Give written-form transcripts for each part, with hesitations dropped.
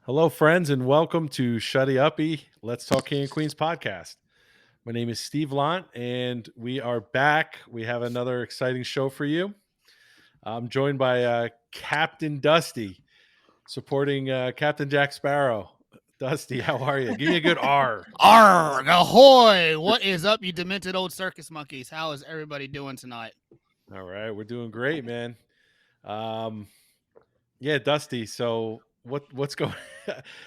Hello, friends, and welcome to Shutty Uppy. Let's Talk King and Queens podcast. My name is Steve Lant, and we are back. We have another exciting show for you. I'm joined by Captain Dusty, supporting Captain Jack Sparrow. Dusty, how are you? Give me a good R. Arrgh, ahoy! What is up, you demented old circus monkeys? How is everybody doing tonight? All right, we're doing great, man. Yeah, Dusty. So what's going?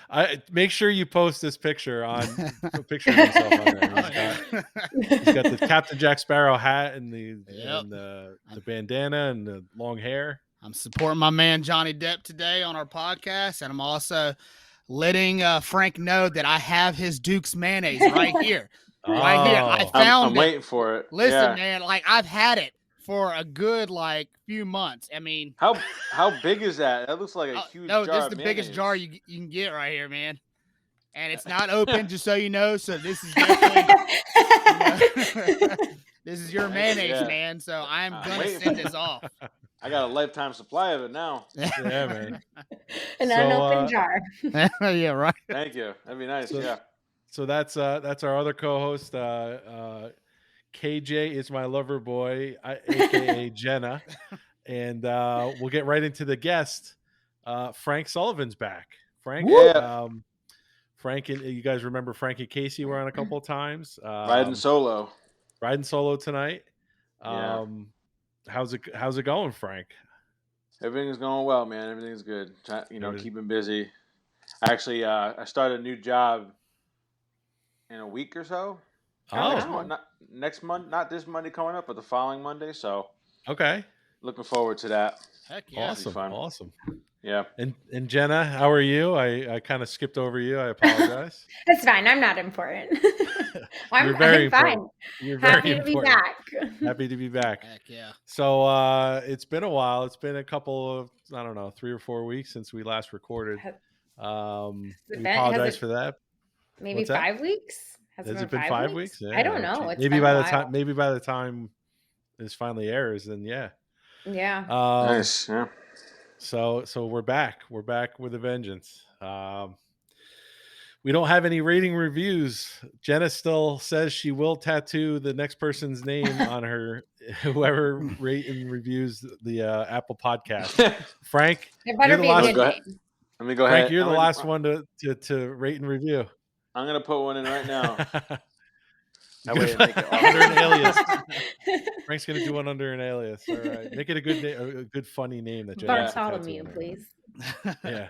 I make sure you post this picture on a picture of himself on there. He's got the Captain Jack Sparrow hat and the bandana and the long hair. I'm supporting my man Johnny Depp today on our podcast, and I'm also letting Frank know that I have his Duke's mayonnaise right here. Right here. I found I'm it. waiting for it. Listen, man, like I've had it for a good few months. I mean, how big is that? That looks like a huge jar. No, this is of the mayonnaise. biggest jar you can get right here, man. And it's not open, just so you know. So this is definitely, this is your mayonnaise, man. So I'm gonna send this off. I got a lifetime supply of it now. Yeah, man. An unopened jar. Yeah, right. Thank you. That'd be nice. So that's our other co-host. KJ is my lover boy, aka Jenna, and we'll get right into the guest. Frank Sullivan's back. Frank, Frank, and you guys remember Frank and Casey were on a couple of times. Riding solo tonight. How's it going, Frank? Everything's going well, man. Everything's good. Keeping busy. Actually, I started a new job in a week or so. Next month, not this Monday coming up, but the following Monday. So okay, looking forward to that. Heck yeah, awesome. Yeah. And Jenna, how are you? I kind of skipped over you. I apologize. That's fine. I'm not important. I'm very fine. You're happy very to important. be back. Happy to be back. Heck yeah. So it's been a while. It's been a couple of 3 or 4 weeks since we last recorded. We apologize for that. Maybe 5 weeks. Has it been 5 weeks? Yeah, I don't know. Maybe by the time this finally airs, then yeah. Yeah. Nice. Yeah. So we're back. We're back with a vengeance. We don't have any rating reviews. Jenna still says she will tattoo the next person's name on her, whoever rate and reviews the Apple podcast. Frank, it better be a good name. Let me go ahead. Frank, you're the last one to rate and review. I'm gonna put one in right now. That way make it under an alias. Frank's gonna do one under an alias. All right, make it a good funny name that Bartholomew, please. Yeah.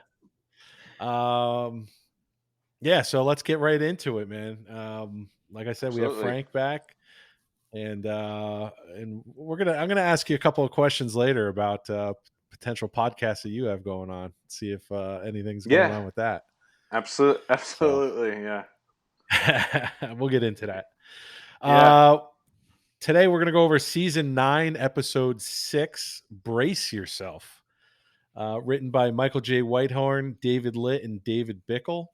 Yeah. So let's get right into it, man. Like I said, Absolutely. we have Frank back, and I'm gonna ask you a couple of questions later about potential podcasts that you have going on. See if anything's going on with that. Absolutely, yeah. We'll get into that. Yeah. Today we're going to go over season 9, episode 6, Brace Yourself. Written by Michael J. Whitehorn, David Litt, and David Bickle.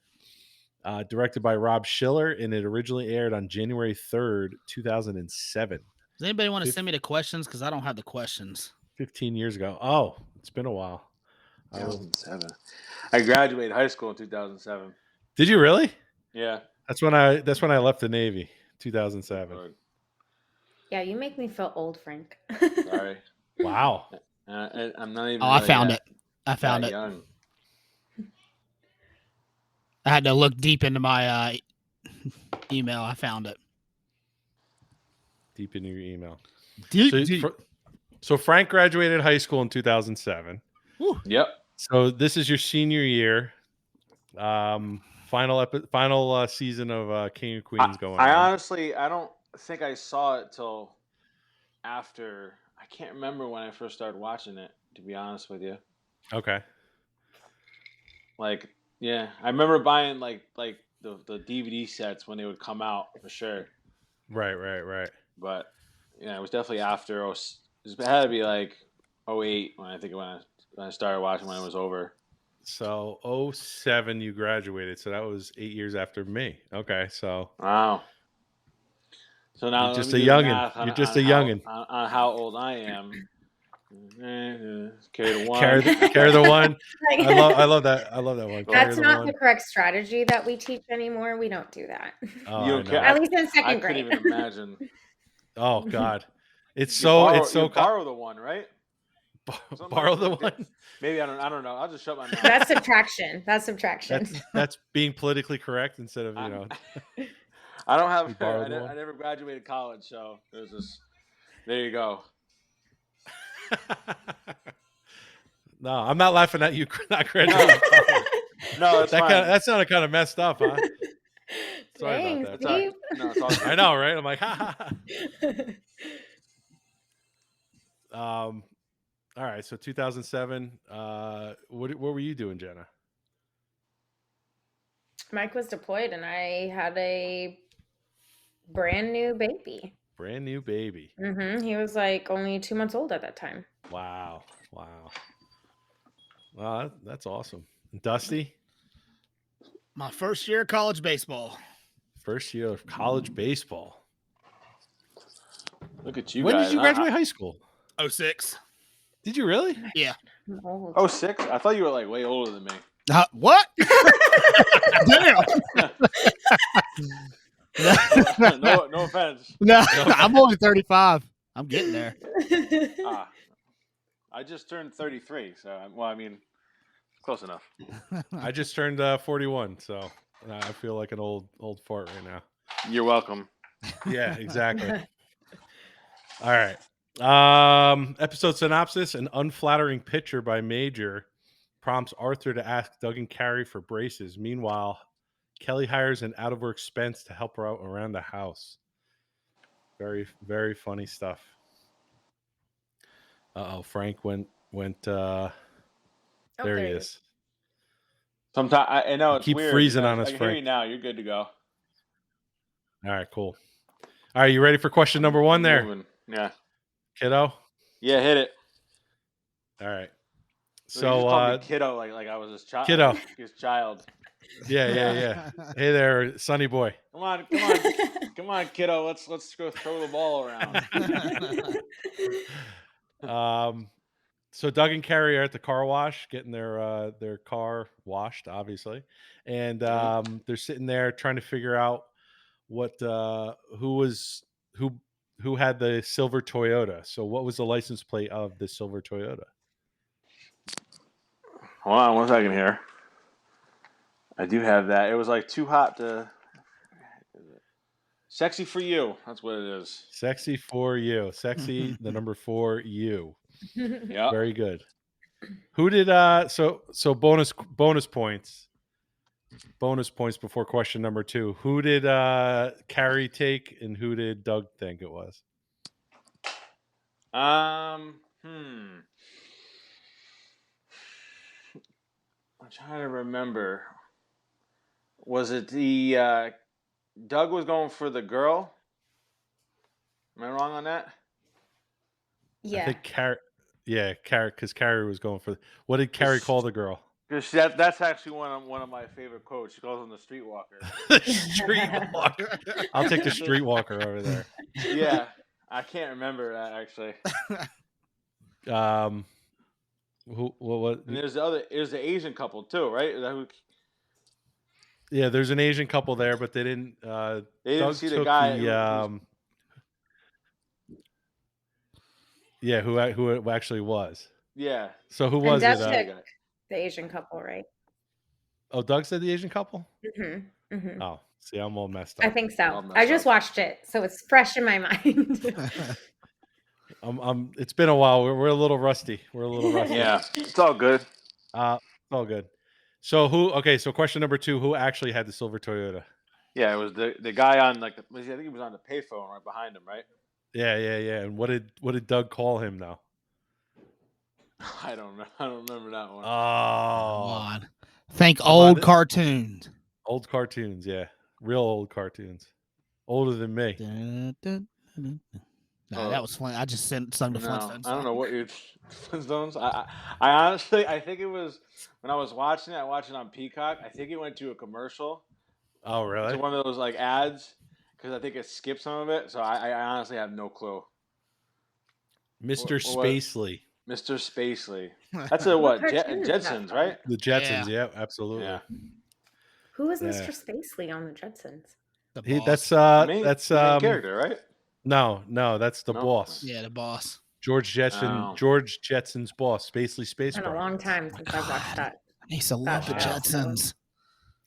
Directed by Rob Schiller, and it originally aired on January 3rd, 2007. Does anybody want to send me the questions? Because I don't have the questions. 15 years ago. Oh, it's been a while. 2007. I graduated high school in 2007. Did you really? Yeah. That's when I left the Navy, 2007. Yeah, you make me feel old, Frank. Sorry. Wow. I'm not even. Oh, I found it. I found it. Young. I had to look deep into my email. I found it. Deep into your email. Deep. So Frank graduated high school in 2007. Woo. Yep. So this is your senior year. Final season of King of Queens going on. I don't think I saw it till after. I can't remember when I first started watching it, to be honest with you. Okay. Yeah, I remember buying like the DVD sets when they would come out for sure. Right. But yeah, it was definitely after. It had to be like 2008 when I started watching when it was over. So 2007 you graduated, so that was 8 years after me. Okay, so wow. So now you're just a youngin'. You're just a youngin'. On how old I am. Carry the one. Carry the one. I love that. I love that one. That's not the correct strategy that we teach anymore. We don't do that. Oh, you don't care. At least in second grade. I couldn't even imagine. Oh God, you borrow the one, right? Borrow the one. Maybe I don't know. I'll just shut my mouth. That's subtraction. That's being politically correct instead of I don't have. I never graduated college, so there's this. There you go. No, I'm not laughing at you not graduating. No, that's fine. That sounded kind of messed up, huh? Sorry Thanks, about that. No, it's all good. I know, right? I'm like, ha ha. All right, so 2007. What were you doing, Jenna? Mike was deployed, and I had a brand new baby. Brand new baby. He was like only 2 months old at that time. Wow. Well, that's awesome. Dusty? My first year of college baseball. First year of college baseball. Look at you. When did you graduate high school? 06. Did you really? Yeah. 06? I thought you were like way older than me. What? Damn. No offense. No, I'm only 35. I'm getting there. I just turned 33, so close enough. I just turned 41, so I feel like an old fart right now. You're welcome. Yeah, exactly. All right. Episode synopsis: an unflattering picture by Major prompts Arthur to ask Doug and Carrie for braces. Meanwhile, Kelly hires an out-of-work Spence to help her out around the house. Very, very funny stuff. Frank went. There he is. Sometimes I know it's keep weird. Freezing on us, I can Frank. hear you now. You're good to go. All right, cool. All right, you ready for question number 1 there? Moving. Yeah. Kiddo? Yeah, hit it. All right. So you called me kiddo like I was his child. Kiddo. His child. Yeah. Hey there, Sonny boy. Come on, kiddo. Let's go throw the ball around. So Doug and Carrie are at the car wash getting their car washed, obviously, and they're sitting there trying to figure out what who had the silver Toyota. So what was the license plate of the silver Toyota? Hold on 1 second here. I do have that. It was like too hot to. Sexy for you. That's what it is. Sexy for you. Sexy, the number 4 you. Yeah. Very good. Who did so bonus points. Bonus points before question number 2. Who did Carrie take and who did Doug think it was? I'm trying to remember. Was it the Doug was going for the girl? Am I wrong on that? Yeah. I think Carrie. Yeah, Carrie, because Carrie was going for. What did Carrie call the girl? Because that's actually one of my favorite quotes. She calls him the streetwalker. The streetwalker. I'll take the streetwalker over there. Yeah, I can't remember that actually. What? And there's the Asian couple too, right? Is that who? Yeah, there's an Asian couple there, but they didn't. They didn't see the guy. Who it actually was. Yeah. So who was it? The Asian couple, right? Oh, Doug said the Asian couple? Mm-hmm. Mm-hmm. Oh, see, I'm all messed up. I think so. I just watched it, so it's fresh in my mind. It's been a while. We're a little rusty. Yeah, it's all good. All good. So so question number 2, who actually had the silver Toyota? Yeah, it was the guy on I think he was on the payphone right behind him, right? Yeah. And what did Doug call him now? I don't know. I don't remember that one. Oh, think old cartoons. Old cartoons, yeah, real old cartoons, older than me. No, that was funny. I just sung the Flintstones. I don't know what your Flintstones. I honestly, I think it was when I was watching it. I watched it on Peacock. I think it went to a commercial. Oh, really? It's one of those like ads because I think it skipped some of it. So I honestly have no clue. Mr. Spacely. Mr. Spacely. That's a what? Cartoons about Jetsons, them. right? The Jetsons, yeah, absolutely. Yeah. Who was Yeah. Mr. Spacely on the Jetsons? The He, boss. The main character, right? No, that's the No? boss. Yeah, the boss. George Jetson, Oh. George Jetson's boss, Spacely Space It's been a Bar. long time since I've watched that. I used to love the Wow. Jetsons.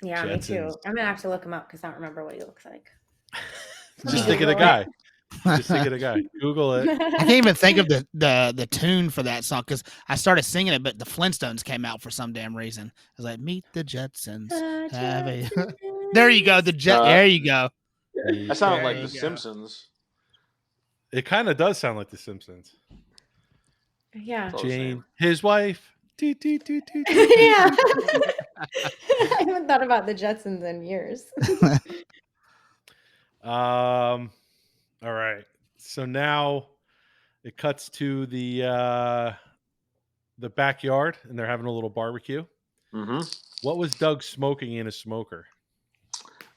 Yeah, me too. Jetsons. I'm gonna have to look him up because I don't remember what he looks like. Just think of the guy. Just think of the guy. Google it. I can't even think of the tune for that song because I started singing it, but the Flintstones came out for some damn reason. I was like, "Meet the Jetsons." Have a... There you go. There you go. That sounded There like you The go. Simpsons. It kind of does sound like The Simpsons. Yeah. Close name. Jane, his wife. Toot, toot, toot, toot, toot. Yeah. I haven't thought about the Jetsons in years. All right. So now it cuts to the backyard, and they're having a little barbecue. Mm-hmm. What was Doug smoking in a smoker?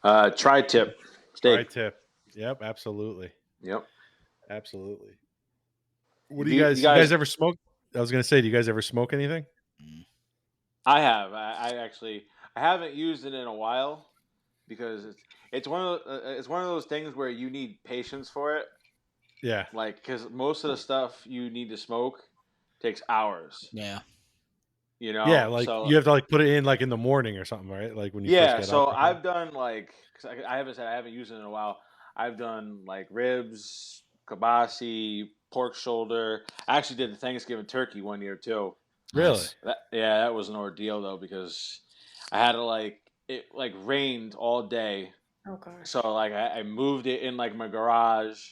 Tri-tip steak. Tri-tip. Yep, absolutely. Yep. Absolutely. What do you guys ever smoke? I was gonna say, do you guys ever smoke anything? I have. I haven't used it in a while because it's one of those things where you need patience for it. Yeah. Like, because most of the stuff you need to smoke takes hours. Yeah. You know. Yeah, like so, you have to like put it in like in the morning or something, right? Like when you first get so up. I've done like, cause I haven't used it in a while. I've done like ribs, kibasi, pork shoulder. I actually did the Thanksgiving turkey one year too. Really? That was an ordeal though because I had to it rained all day. Oh gosh. So like I moved it in like my garage,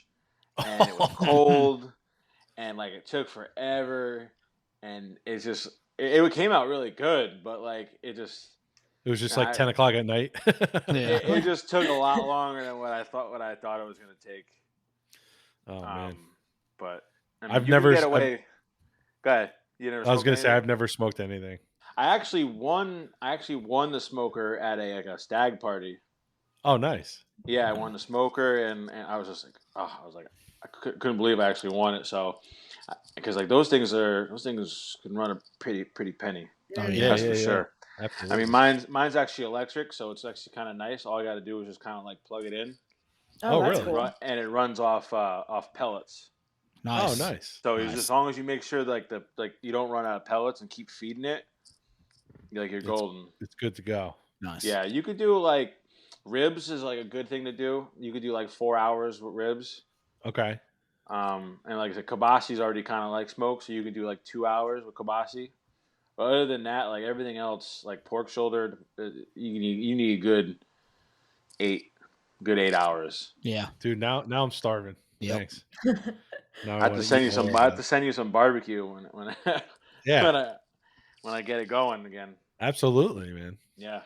and it was cold, and like it took forever, and it's just it came out really good, but like it was just like 10 o'clock at night. it just took a lot longer than what I thought it was going to take. Oh man. But I mean, I've you never can get away. Go ahead. You never. I was going to say I've never smoked anything. I actually won the smoker at a stag party. Oh, nice. Yeah, I won the smoker, and I was just like, I couldn't believe I actually won it. So, because like those things can run a pretty penny. Oh, yeah, That's for sure. Absolutely. I mean, mine's actually electric, so it's actually kind of nice. All I got to do is just kind of like plug it in. Oh, that's really? cool. And it runs off pellets. Nice. Oh, nice. So Nice. as long as you make sure you don't run out of pellets and keep feeding it, you're golden. It's good to go. Nice. Yeah, you could do like ribs is like a good thing to do. You could do like 4 hours with ribs. Okay. And like I said, kibasi's already kind of like smoked, so you could do like 2 hours with kibasi. But other than that, like everything else, like pork shoulder, you need a good 8 hours. Yeah. Dude, now I'm starving. Yep. Thanks. Now I have to send you some. I have to send you some barbecue when Yeah. when I get it going again. Absolutely, man. Yeah.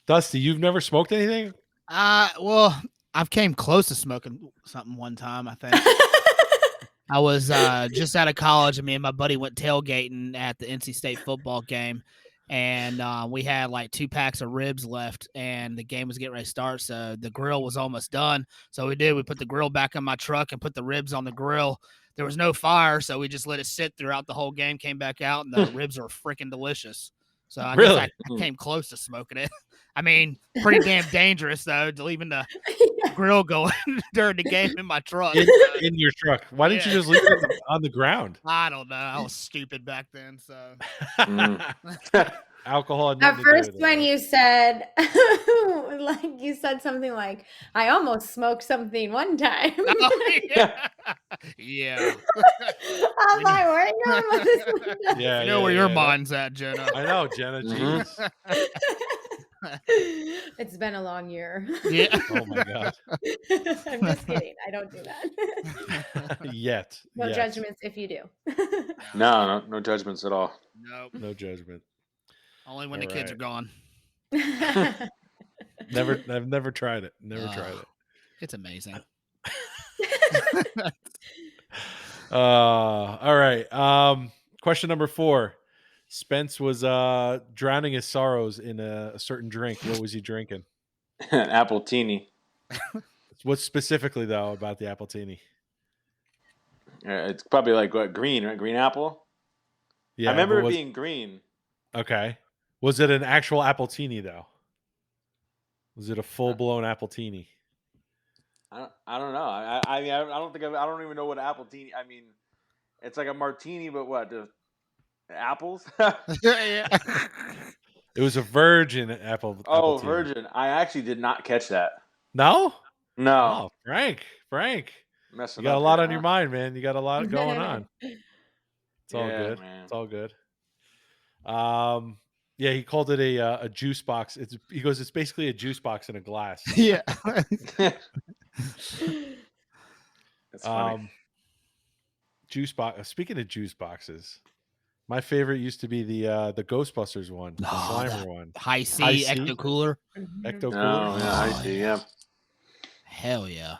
Dusty, you've never smoked anything? Well, I've came close to smoking something one time, I think. I was just out of college, and me and my buddy went tailgating at the NC State football game, and we had like 2 packs of ribs left, and the game was getting ready to start, so the grill was almost done. So we put the grill back in my truck and put the ribs on the grill. There was no fire, so we just let it sit throughout the whole game, came back out, and the ribs are freaking delicious. So I guess I came close to smoking it. I mean, pretty damn dangerous, though, to leaving the grill going during the game in my truck. In your truck. Why didn't you just leave it on the ground? I don't know. I was stupid back then, so. Alcohol. At first, when you said, like you said something like, "I almost smoked something one time." Oh, yeah. Yeah. I'm like, where are you going with this? Yeah, I know where your mind's at, Jenna. I know, Jenna. Jeez. It's been a long year. Yeah. Oh my god. I'm just kidding. I don't do that. Yet. No judgments if you do. No judgments at all. Nope. No judgment. Only when the kids are gone. I've never tried it. Never tried it. It's amazing. All right. Question number 4. Spence was drowning his sorrows in a certain drink. What was he drinking? An appletini. What specifically though about the appletini? It's probably like what, green, right? Green apple. Yeah, I remember but it being green. okay. Was it an actual Appletini though? Was it a full-blown Appletini? I don't know. I mean, I don't think I don't even know what Appletini. I mean, it's like a martini, but what? The apples? Yeah. It was a virgin apple. Oh, Appletini. virgin. I actually did not catch that. No? No. Oh, Frank. Messing You got a up lot here, on your mind, man. You got a lot going on. It's all Yeah, good. man. It's all good. Yeah, he called it a juice box. He goes, it's basically a juice box in a glass. Yeah. That's funny. Juice box. Speaking of juice boxes, my favorite used to be the Ghostbusters one, the Oh, Slimer one, High C, High C? Ecto Cooler. Ecto Cooler. Oh, yeah, I Oh, see. yeah. Yeah. Hell yeah.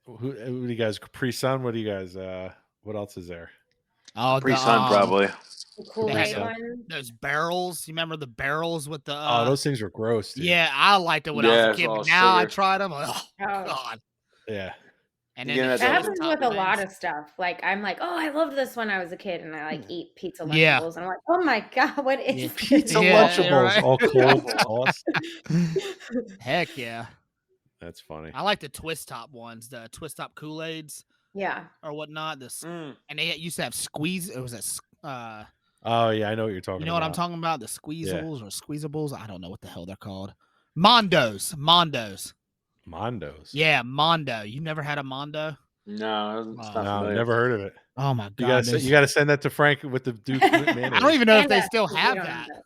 Who do you guys? Capri Sun. What do you guys? What else is there? Oh, Pretty Sun, probably. The Kool-Aid so. one. Those barrels. You remember the barrels with the? Oh, those things were gross. Dude. Yeah, I liked it when I Yeah, was a it's kid. all But now I sugar. tried them. Oh Oh. God. Yeah. And Yeah, then that That does. happens with a lot of stuff. Like I'm like, oh, I loved this when I was a kid, and I like eat pizza Lunchables, Yeah. and I'm like, oh my god, what is Yeah. this? Pizza Yeah, Lunchables, right. all cold sauce. Heck yeah. That's funny. I like the twist top ones, the twist top Kool-Aids Yeah. or whatnot. This Mm. and they used to have squeeze. It was a Oh yeah, I know what you're talking about. you know what I'm talking about? The squeezels or squeezables. I don't know what the hell they're called. Mondos. Mondos. Yeah, Mondo. You never had a Mondo? No, it's not No, familiar. never heard of it. Oh my You god. gotta send that to Frank with the Duke mayonnaise. I don't even know if they Panda, still we have don't that. have those.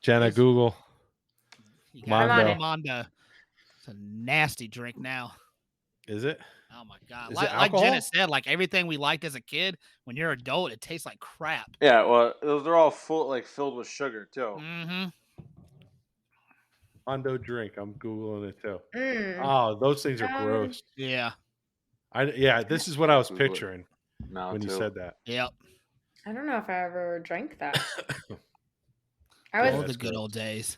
Jenna, Google. You gotta Mondo. get Mondo. It's a nasty drink now. Is it? Oh my god. Is Like, it like Jenna alcohol? said, like everything we liked as a kid, when you're an adult, it tastes like crap. Yeah, well, they're all filled with sugar too. Mm-hmm. Mondo drink. I'm Googling it too. Mm. Oh, those things are Um, gross. Yeah. This is what I was Google it. picturing No, when you too. said that. Yep. I don't know if I ever drank that. I Yeah, Oh, was. that's the good gross. old days.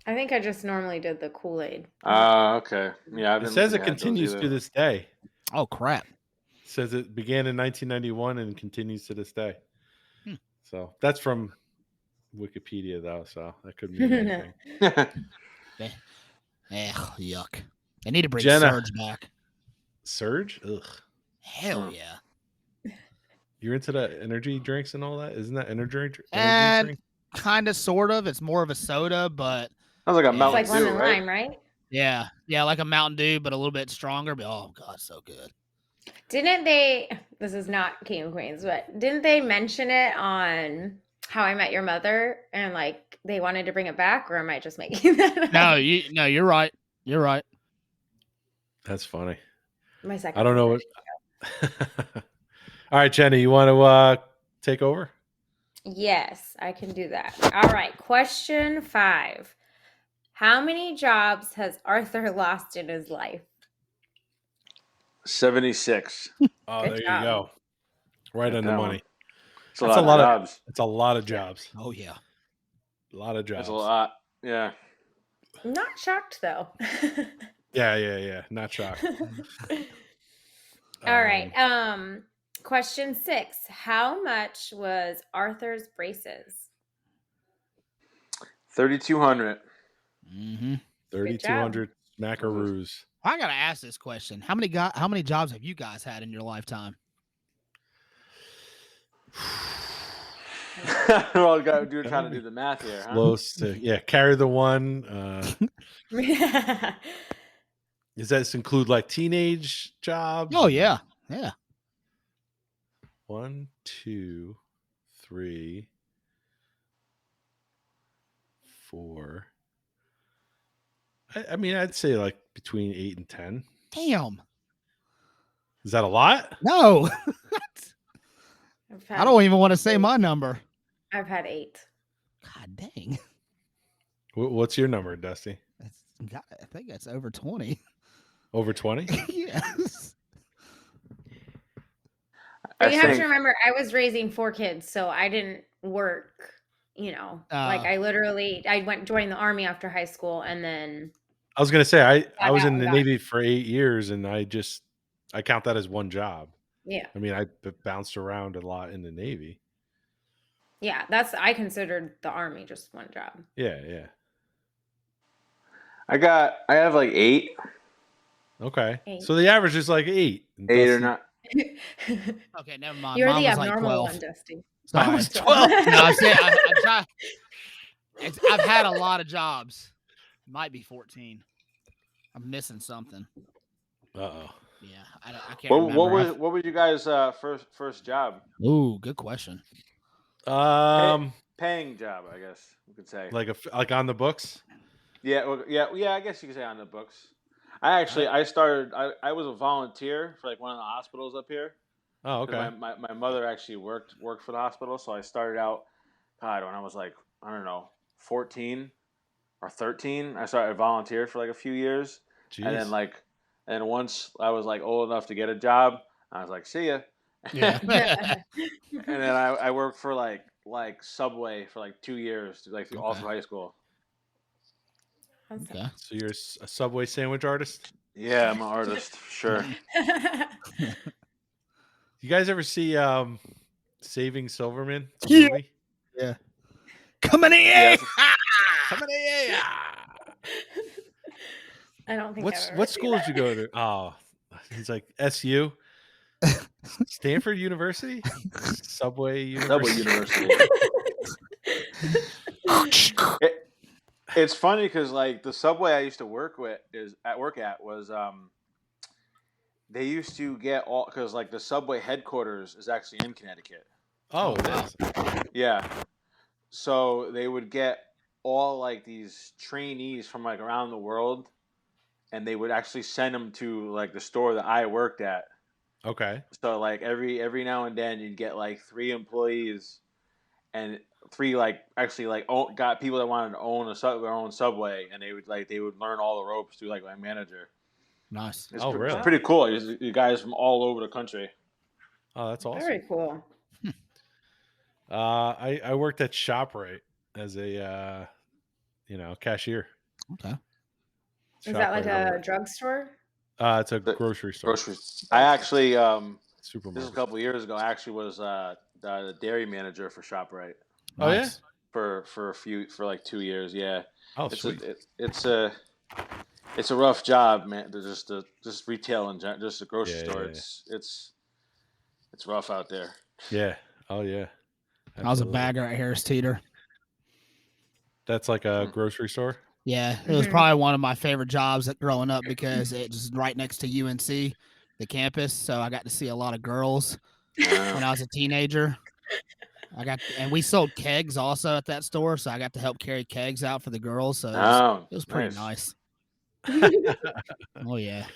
I think I just normally did the Kool-Aid. Okay. Yeah, It says it continues to this day. Oh crap. It says it began in 1991 and continues to this day. Hmm. So that's from Wikipedia, though. So that could mean anything. Yuck. They need to bring Jenna. Surge back. Surge? Ugh. Hell yeah. You're into the energy drinks and all that? Isn't that energy And drink? kind of, sort of. It's more of a soda, but Sounds like a Yeah. It's Mountain like Dew, lemon right? lime, right? yeah, like a Mountain Dew, but a little bit stronger. But oh god, so good. Didn't they? This is not King of Queens, but didn't they mention it on How I Met Your Mother? And like they wanted to bring it back, or am I just making that up? No, you're right. You're right. That's funny. My second. I don't know one. what. All right, Jenny, you want to take over? Yes, I can do that. All right. Question 5. How many jobs has Arthur lost in his life? 76. Oh, Good there job. you go. Right Got on the that money. It's a That's lot a lot of of- jobs. It's a lot of jobs. Oh yeah. A lot of jobs. That's a lot. Yeah. I'm not shocked though. Yeah. Not shocked. All right. Question 6. How much was Arthur's braces? 3,200. Mm-hmm. 3,200 macaroos. I gotta ask this question: How many jobs have you guys had in your lifetime? We're all trying to do the math here, huh? Close to carry the one. Does that include like teenage jobs? Oh yeah. Yeah. 1, 2, 3, 4. I mean, I'd say like between 8 and 10. Damn. Is that a lot? No. I don't even want to say my number. I've had 8. God dang. What's your number, Dusty? I think that's over 20. Over 20? Yes. But I you have think- to remember, I was raising 4 kids, so I didn't work. Like I joined the army after high school, and then I was gonna say I was out in and the got- Navy for 8 years, and I count that as one job. Yeah. I mean, I bounced around a lot in the Navy. Yeah, I considered the Army just one job. Yeah, yeah. I have like 8. Okay. 8. So the average is like 8. 8 or not. Okay, never mind. You're Mine the was like abnormal 12. one, Dusty. Sorry. Mine was 12. No, I'm saying I try. I've had a lot of jobs. Might be 14. I'm missing something. Uh-oh. Yeah, I can't remember. What was you guys' first job? Ooh, good question. Paying job, I guess we could say. Like on the books? Yeah, well, yeah. I guess you could say on the books. I started. I was a volunteer for like one of the hospitals up here. Oh, okay. My mother actually worked for the hospital, so I started out. God, when I was like, I don't know, 14 or 13, I started volunteer for like a few years, Jeez. and then once I was like old enough to get a job, I was like, see ya. Yeah. And then I worked for like Subway for like 2 years, all through high school. Okay. So you're a Subway sandwich artist? Yeah, I'm an artist, sure. You guys ever see Saving Silverman? Yeah. Movie? Yeah. Coming in. Coming in. I don't think. What school did you go to? Oh, he's like SU, Stanford University, Subway University. It's funny because like the Subway I used to work at was they used to get all because like the Subway headquarters is actually in Connecticut. Oh, it is. Yeah. So they would get all like these trainees from like around the world, and they would actually send them to like the store that I worked at. Okay. So like every now and then you'd get like 3 employees, and 3 got people that wanted to own their own Subway, and they would learn all the ropes through like my manager. Nice. Really? It's pretty cool. You guys from all over the country. Oh, that's awesome. Very cool. I worked at ShopRite as a cashier. Okay. Is that like a drugstore? It's a grocery store. I actually Supermarket. this was a couple of years ago. I actually was the dairy manager for ShopRite. Oh yeah. For like 2 years. Yeah. Oh, sweet. It's a rough job, man. Just retail and just a grocery store. Yeah. It's rough out there. Yeah. Oh yeah. Absolutely. I was a bagger at Harris Teeter. That's like a grocery store? Yeah. It was probably one of my favorite jobs growing up because it's just right next to UNC, the campus. So I got to see a lot of girls when I was a teenager. And we sold kegs also at that store. So I got to help carry kegs out for the girls. So it was pretty nice. Oh yeah.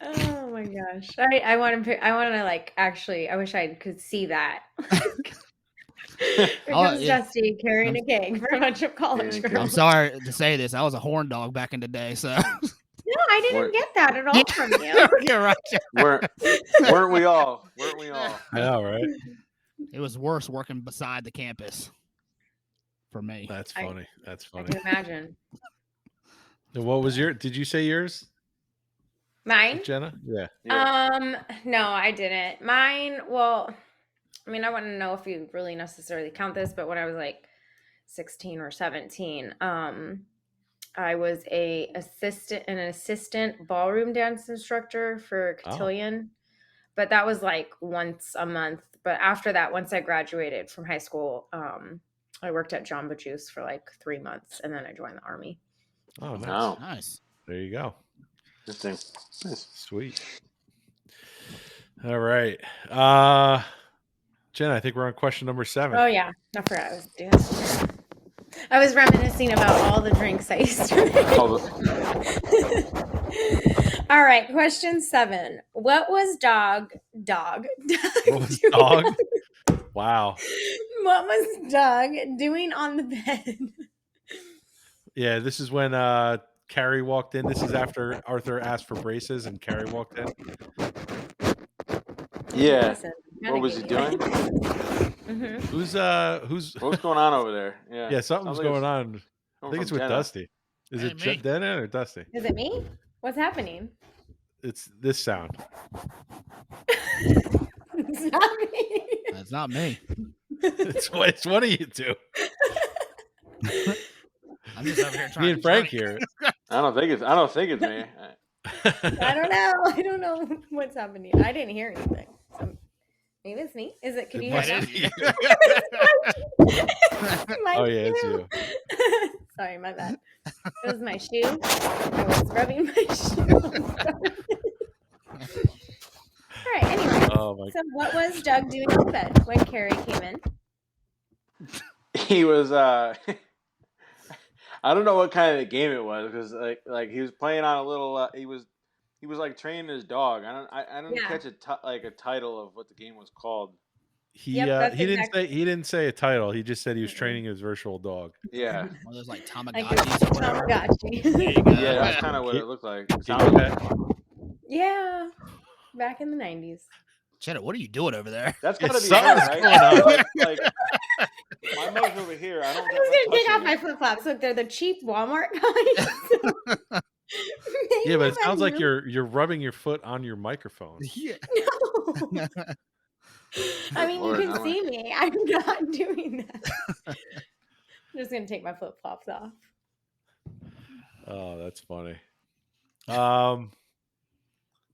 Oh my gosh. I want to like actually I wish I could see that. Here comes Dusty carrying a keg for a bunch of college girls. I'm sorry to say this. I was a horn dog back in the day, so no, I didn't get that at all from you. You're right. Weren't we all? I know, right? It was worse working beside the campus for me. That's funny. That's funny. I can imagine. What was did you say yours? Mine? Jenna? Yeah. No, I didn't. Mine, well, I mean, I wouldn't know if you really necessarily count this, but when I was like 16 or 17, I was an assistant ballroom dance instructor for Cotillion. But that was like once a month. But after that, once I graduated from high school, I worked at Jamba Juice for like 3 months, and then I joined the Army. Oh, nice. Wow. Nice. There you go. Interesting. Nice. Sweet. All right. Jen, I think we're on question number 7. Oh, yeah. I forgot I was doing this. I was reminiscing about all the drinks I used to make. All right. Question 7. What was Doug? What was Dog? Wow. What was Doug doing on the bed? Yeah, this is when Carrie walked in. This is after Arthur asked for braces and Carrie walked in. Yeah. Listen, What was he doing? Who's What's going on over there? Yeah, something's going on. I think it's with Jenna. Dusty. Is it Jenna or Dusty? Is it me? What's happening? It's this sound. It's not me. That's not me. It's one of you two. I'm just over here trying. Me and Frank here. I don't think it's me. I don't know what's happening. I didn't hear anything. So maybe it's me. Is it? Can you hear that? Oh yeah, it's you. Sorry, my bad. It was my shoe. I was rubbing my shoe. All right. Anyway, so what was Doug doing in bed when Carrie came in? He was. I don't know what kind of game it was because like he was playing on a little. He was like training his dog. I don't catch a title of what the game was called. He didn't say a title. He just said he was training his virtual dog. Yeah. One of those like Tamagotchis or whatever. Tamagotchi. Yeah, that's kind of what it looked like. Yeah. Back in the 90s. Cheddar, what are you doing over there? That's gotta be her, right? Like, my mug's over here. I was gonna take off my flip flops. Look, they're the cheap Walmart guys. Yeah, but it sounds like you're rubbing your foot on your microphone. Yeah. No. I mean, you can see me. I'm not doing that. I'm just gonna take my flip flops off. Oh, that's funny.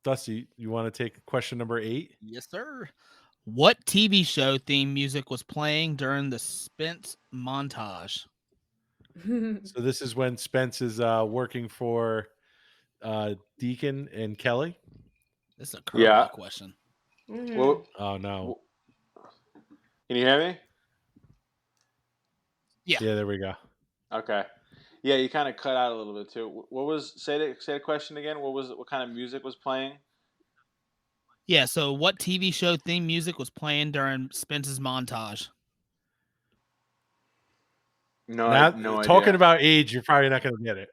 Dusty, you want to take question number 8? Yes, sir. What TV show theme music was playing during the Spence montage? So this is when Spence is working for Deacon and Kelly. This is a curveball question. Mm-hmm. Well, oh no! Can you hear me? Yeah. Yeah, there we go. Okay. Yeah, you kind of cut out a little bit too. What was say the question again? What kind of music was playing? Yeah, so what TV show theme music was playing during Spence's montage? No idea. Talking about age, you're probably not going to get it.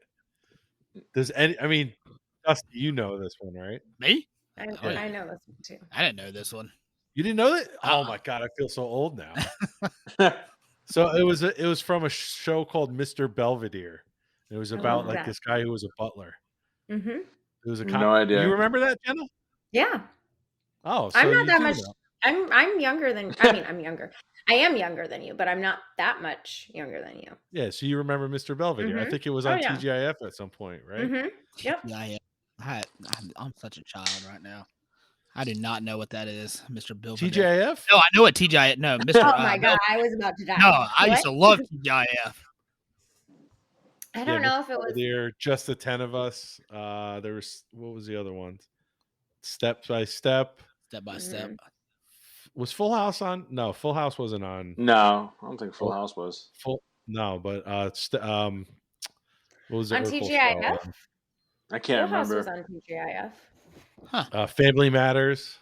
Dusty, you know this one, right? Me? I know this one too. I didn't know this one. You didn't know that? Oh my god, I feel so old now. So it was from a show called Mr. Belvedere. It was about like this guy who was a butler. Mm-hmm. It was no idea. You remember that, Jenna? Yeah. Oh, so I'm not that much. I'm younger than. I mean, I'm younger. I am younger than you, but I'm not that much younger than you. Yeah, so you remember Mr. Belvedere? I think it was on TGIF at some point, right? Mm-hmm. Yep. Yeah. I'm such a child right now. I do not know what that is, Mr. Belvedere. TGIF? No, I know what TGIF. No, Mr. Oh my god, I was about to die. No, I used to love TGIF. I don't know if it was there. Just the 10 of us. There was what was the other one? Step by Step. Step by Step. Was Full House on? No, Full House wasn't on. No, I don't think Full House was. No, but what was it? On TGIF? I can't Full remember. House was on TGIF. Huh. Family Matters.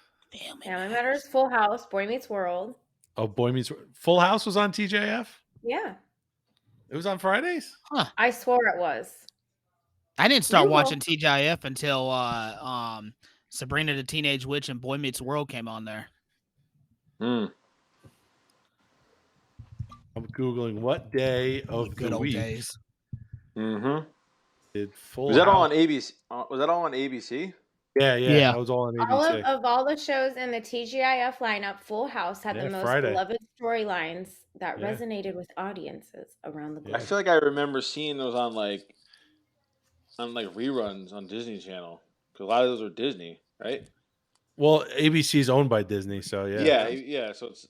Family Matters. Full House. Boy Meets World. Oh, Boy Meets World. Full House was on TGIF? Yeah. It was on Fridays? Huh. I swore it was. I didn't start watching TGIF until Sabrina the Teenage Witch and Boy Meets World came on there. I'm Googling what day of the week days. did Full Was that House... all on ABC? Was that all on ABC? Yeah. That was all on ABC. Of all the shows in the TGIF lineup, Full House had the most beloved storylines that resonated with audiences around the globe. I feel like I remember seeing those on reruns on Disney Channel because a lot of those were Disney, right? Well, ABC is owned by Disney, so yeah. Yeah. So it's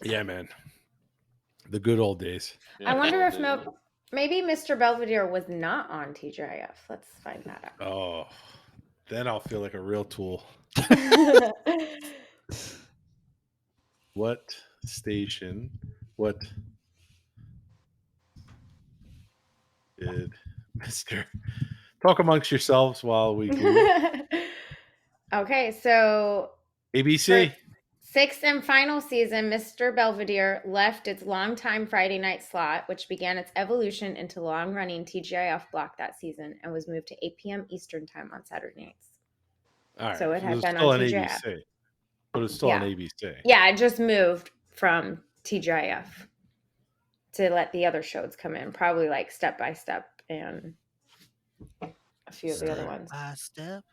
Yeah, man. The good old days. I wonder if maybe Mr. Belvedere was not on TGIF. Let's find that out. Oh, then I'll feel like a real tool. What station? What did Mr. Talk amongst yourselves while we do. Okay, so ABC. Sixth and final season, Mr. Belvedere left its longtime Friday night slot, which began its evolution into long-running TGIF block that season and was moved to 8 p.m. Eastern time on Saturday nights. All right. So it had been on TGIF. ABC, but it's still on ABC. Yeah, it just moved from TGIF to let the other shows come in, probably like Step by Step and a few of the other ones. By step,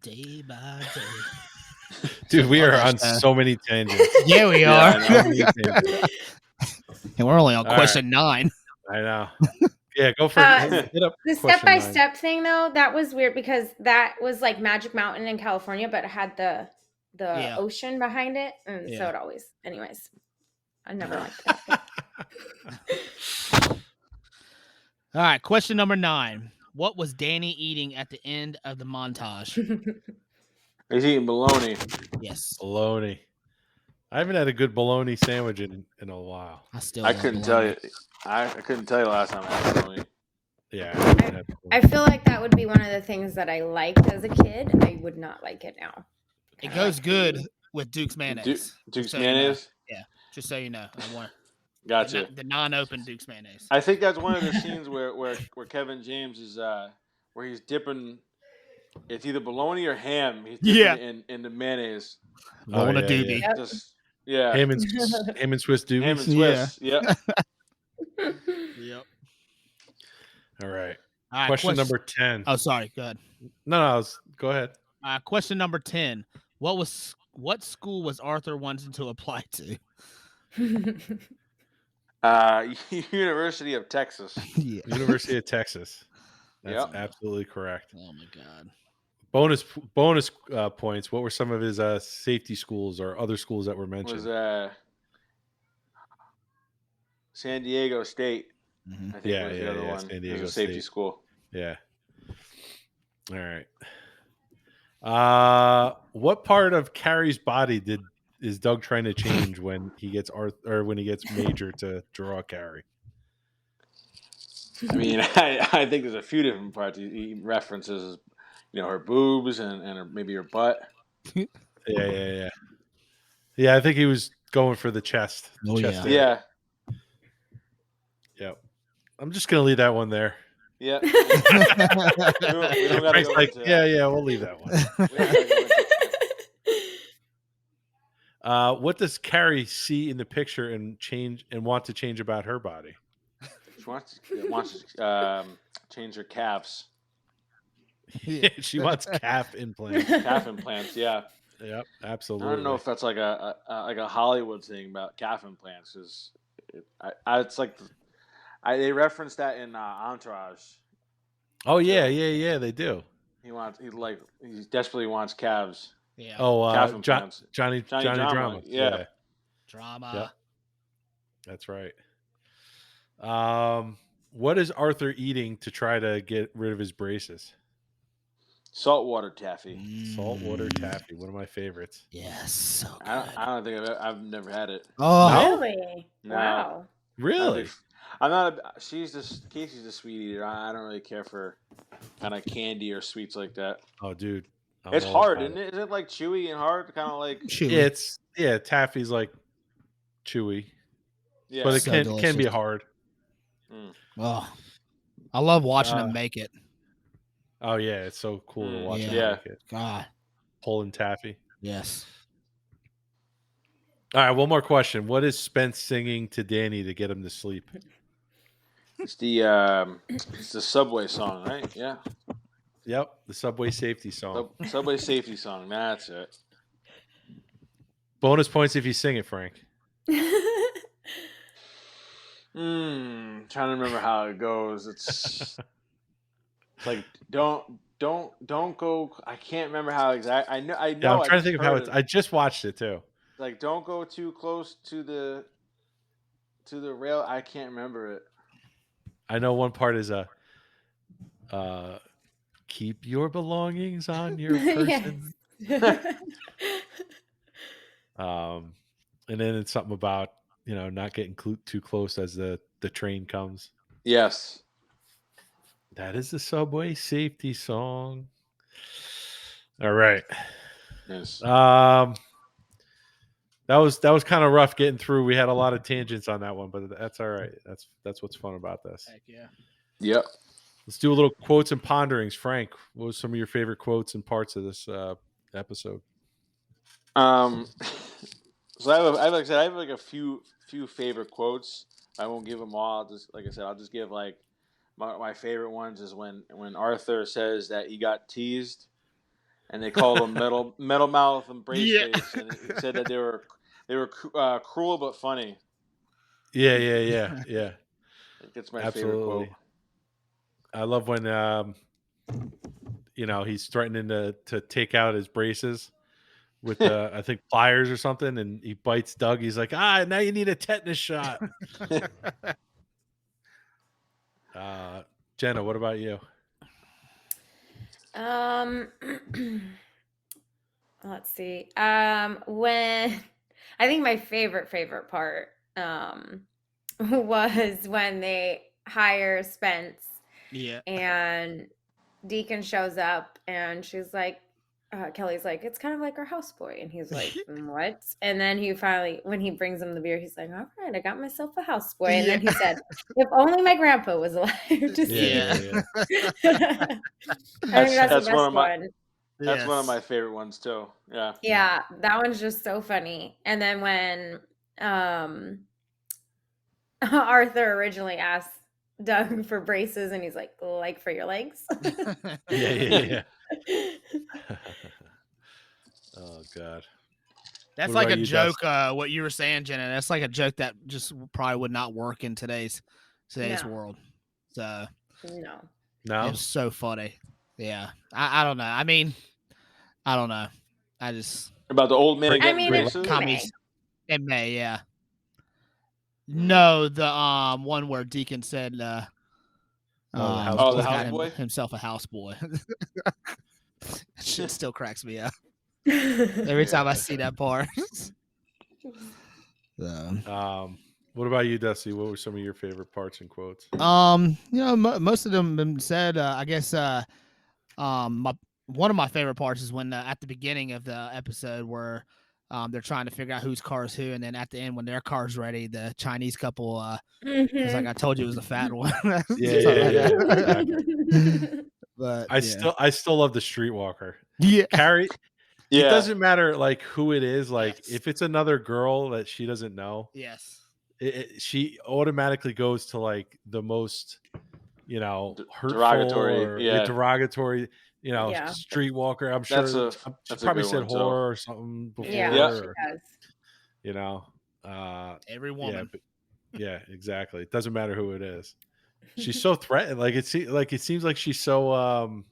day by day. Dude, we are on so many tangents. Yeah, we Yeah, are. I And we're only on All question 9. I know. Yeah, go for The hit up The question 9. step-by-step thing, though, that was weird because that was like Magic Mountain in California, but it had the Yeah. ocean behind it, and so Yeah. it always. Anyways, I never liked that. All right, question number 9. What was Danny eating at the end of the montage? He's eating bologna. Yes. Bologna. I haven't had a good bologna sandwich in a while. I couldn't tell you. I couldn't tell you last time I had bologna. Yeah. I feel like that would be one of the things that I liked as a kid. I would not like it now. It goes good with Duke's mayonnaise. Duke's so you mayonnaise? know. Yeah, just so you know. I want Gotcha. the non-open Duke's mayonnaise. I think that's one of the scenes where Kevin James is where he's dipping. It's either bologna or ham. He's dipping in the mayonnaise. Rolling a doobie. Yep. Just yeah. Ham and Swiss doobies. Ham and Swiss. Yeah. Yep. All right. All right. Question number 10. Oh, sorry. Go ahead. No, go ahead. Question number 10. What school was Arthur wanting to apply to? University of Texas. Yeah. University of Texas. That's Yep. absolutely correct. Oh my God. Bonus points. What were some of his safety schools or other schools that were mentioned? Was San Diego State. Mm-hmm. I think was the other one. San It Diego was a safety State. school. Yeah. All right. What part of Carrie's body is Doug trying to change when he gets when he gets Major to draw Carrie? I mean, I think there's a few different parts. He references, her boobs and maybe her butt. Yeah. I think he was going for the chest. Oh, chest Yeah. Yep. I'm just gonna leave that one there. Yeah. we don't gotta Frank's go like, into yeah, we'll leave that one. We don't gotta go into- What does Carrie see in the picture and want to change about her body? She wants to change her calves. She wants calf implants. Calf implants, yeah. Yep, I absolutely. don't know if that's like a Hollywood thing about calf implants. Cause it's like they referenced that in Entourage. Oh yeah, they do. He desperately wants calves. Yeah. Oh, Calf implants. Johnny Drama. Yeah. Drama. Yep. That's right. What is Arthur eating to try to get rid of his braces? Saltwater taffy. Saltwater taffy, one of my favorites. Yes. So good. I don't think I've never had it. Oh. Really? No. Wow. Really? I'm not. Casey's a sweet eater. I don't really care for kind of candy or sweets like that. Oh, dude, It's hard, isn't it? Is it like chewy and hard? Kind of like Chewy. Taffy's like chewy, yeah. but it So can delicious. be hard. Oh. I love watching them make it. Oh yeah, it's so cool to watch. Yeah. Yeah. Make it. God. Pulling taffy. Yes. All right, one more question. What is Spence singing to Danny to get him to sleep? It's the Subway song, right? Yeah. Yep, the Subway safety song. Subway safety song. That's it. Bonus points if you sing it, Frank. Trying to remember how it goes. It's like don't go. I can't remember how exact. I know. Yeah, I'm trying to think of how it's. I just watched it too. Like don't go too close to the rail. I can't remember it. I know one part is keep your belongings on your person. And then it's something about not getting too close as the train comes. Yes. That is the Subway safety song. All right. Yes. That was kind of rough getting through. We had a lot of tangents on that one, but that's all right. That's what's fun about this. Heck yeah. Yep. Let's do a little quotes and ponderings. Frank, what was some of your favorite quotes and parts of this episode? So I have like a few favorite quotes. I won't give them all. I'll just give like my favorite ones is when Arthur says that he got teased, and they called him metal mouth and brace face, and he said that they were cruel but funny. Yeah. It's my favorite quote. I love when he's threatening to take out his braces with I think pliers or something, and he bites Doug. He's like, now you need a tetanus shot. Jenna, what about you? Let's see. When I think my favorite part was when they hire Spence. Yeah. And Deacon shows up, and she's like, Kelly's like, it's kind of like our houseboy. And he's like, what? And then he finally, when he brings him the beer, he's like, all right, I got myself a houseboy. And then he said, if only my grandpa was alive to see it. I think that's the best one. That's one of my favorite ones too. Yeah. Yeah, that one's just so funny. And then when Arthur originally asked Doug for braces, and he's like for your legs. Yeah. Oh God. That's like a joke. What you were saying, Jenna. That's like a joke that just probably would not work in today's world. So no, it was so funny. Yeah, I don't know. I mean, I don't know. I just about the old man getting braces. Commies in May, yeah. No, the one where Deacon said the houseboy? Himself a houseboy. That shit still cracks me up every time I see that part. What about you, Dusty? What were some of your favorite parts and quotes? Most of them been said. I guess one of my favorite parts is when at the beginning of the episode where they're trying to figure out whose car is who, and then at the end when their car's ready, the Chinese couple was like, I told you it was the fat one. Yeah. But I still love the streetwalker. Yeah. Carrie. Yeah. It doesn't matter like who it is. Like if it's another girl that she doesn't know. Yes. She automatically goes to like the most, hurtful derogatory, streetwalker. I'm sure she probably said whore or something before. Yeah, she has. Every woman. Yeah, exactly. It doesn't matter who it is. She's so threatened. Like it seems like she's so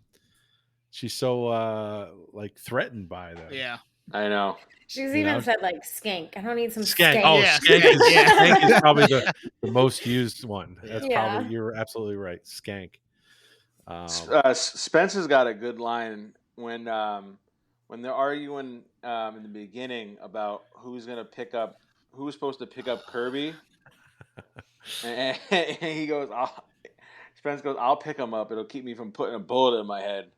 like threatened by them. Yeah, I know. She's even said like skank. I don't need some skank. skank. Oh, yeah. Skank is probably the most used one. That's probably, you're absolutely right. Skank. Spence has got a good line when they're arguing in the beginning about who's supposed to pick up Kirby, and he goes, Spence goes, I'll pick him up. It'll keep me from putting a bullet in my head.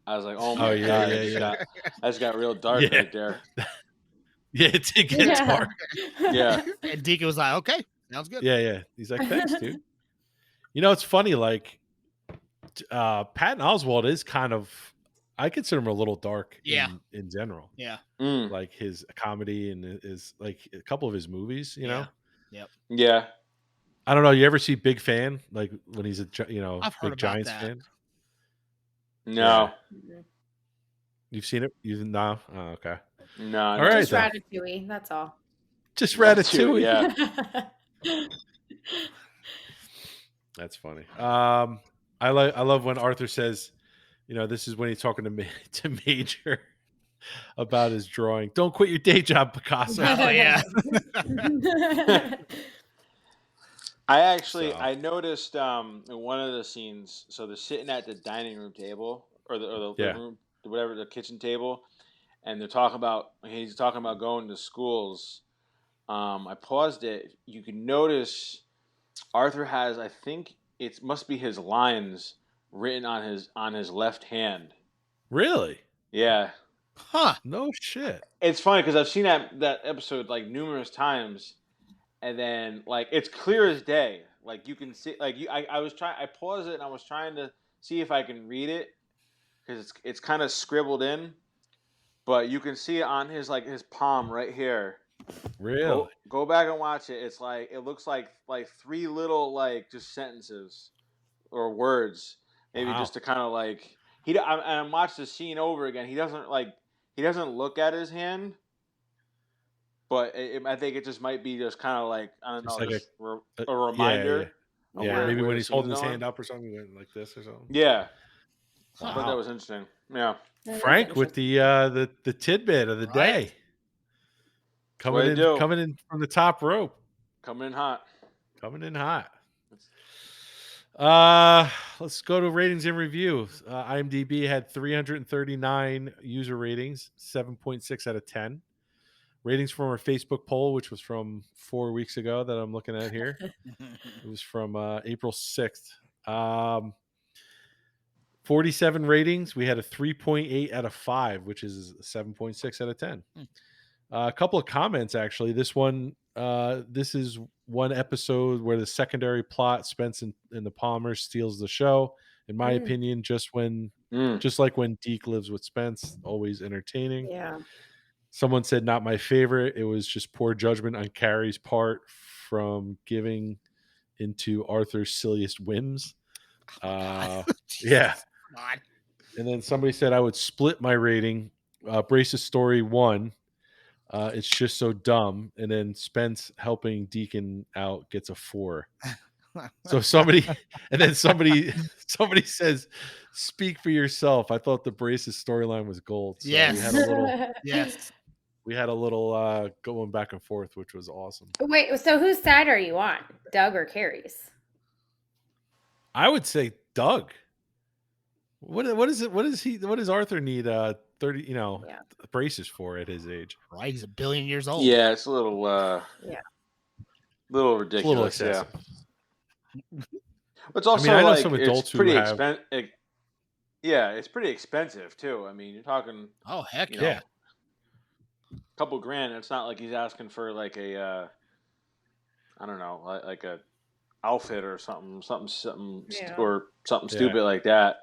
I was like, oh my God. That just got real dark right there. Yeah, it did get dark. Yeah. And Deacon was like, okay, sounds good. Yeah. He's like, thanks, dude. It's funny, like Patton Oswalt is kind of, I consider him a little dark in general. Yeah. Like his comedy and his like a couple of his movies, know? Yep. Yeah. I don't know. You ever see Big Fan? Like when he's a I've heard big Giants fan? No. Yeah. You've seen it? No? Oh, okay. No. All right. Just Ratatouille. That's all. Just Ratatouille. Yeah. That's funny. I love when Arthur says, this is when he's talking to Major about his drawing. Don't quit your day job, Picasso. Oh yeah. I noticed in one of the scenes. So they're sitting at the dining room table or the living room, whatever, the kitchen table, and he's talking about going to schools. I paused it. You can notice Arthur has, I think it must be his lines written on his left hand. Really? Yeah. Huh. No shit. It's funny because I've seen that episode like numerous times, and then like it's clear as day. Like you can see, like I paused it and I was trying to see if I can read it because it's kind of scribbled in, but you can see it on his palm right here. Really? Go back and watch it. It's like it looks like three little like just sentences or words, maybe Wow. just to kind of like I watched the scene over again. He doesn't look at his hand, but I think it just might be just kind of like I don't Just know, like just a reminder. Yeah, maybe where when the he's holding scene's his going. hand up or something, he went like this or something. Yeah, Wow. I thought that was interesting. Yeah, Frank with the tidbit of the day, coming in from the top rope, coming in hot. Let's go to ratings and reviews. IMDb had 339 user ratings, 7.6 out of 10. Ratings from our Facebook poll, which was from 4 weeks ago that I'm looking at here. It was from April 6th. 47 ratings. We had a 3.8 out of 5, which is 7.6 out of 10. A couple of comments, actually. This is one episode where the secondary plot, Spence and the Palmers, steals the show. In my opinion, just like when Deke lives with Spence, always entertaining. Yeah. Someone said not my favorite. It was just poor judgment on Carrie's part from giving into Arthur's silliest whims. Yeah. God. And then somebody said I would split my rating. Brace's story 1. It's just so dumb. And then Spence helping Deacon out gets a 4. So somebody says, speak for yourself. I thought the Brace's storyline was gold. So yes. we had a little going back and forth, which was awesome. Wait, so whose side are you on? Doug or Carrie's? I would say Doug. What does Arthur need 30, braces for at his age? Right, he's 1 billion years old. Yeah, it's a little little ridiculous. A little excessive. It's also I know some adults pretty who have... Yeah, it's pretty expensive too. I mean, you're talking heck a couple grand. It's not like he's asking for like a I don't know, like a outfit or something or something stupid like that.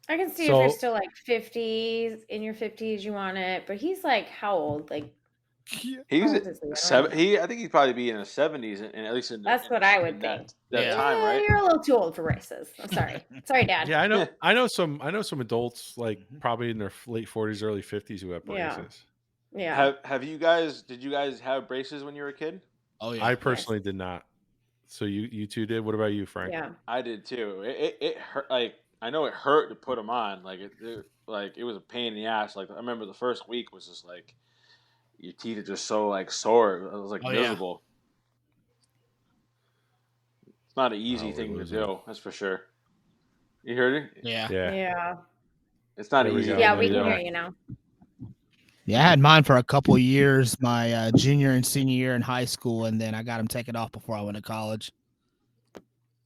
I can see if you're still like 50s, in your 50s, you want it, but he's like how old? Like he's I think he'd probably be in his 70s, and at least that's what I would think. That time, right? You're a little too old for braces. I'm sorry, Dad. Yeah, I know some adults like probably in their late 40s, early 50s who have braces. Yeah. Did you guys have braces when you were a kid? Oh yeah. I personally did not. So you two did. What about you, Frank? Yeah, I did too. It hurt. Like I know it hurt to put them on. Like it was a pain in the ass. Like I remember the first week was just like your teeth are just so like sore. It was like miserable. Yeah. It's not an easy thing to do. That's for sure. You heard it? Yeah. It's not easy. Yeah, we can hear you now. Yeah, I had mine for a couple of years, my junior and senior year in high school, and then I got them taken off before I went to college.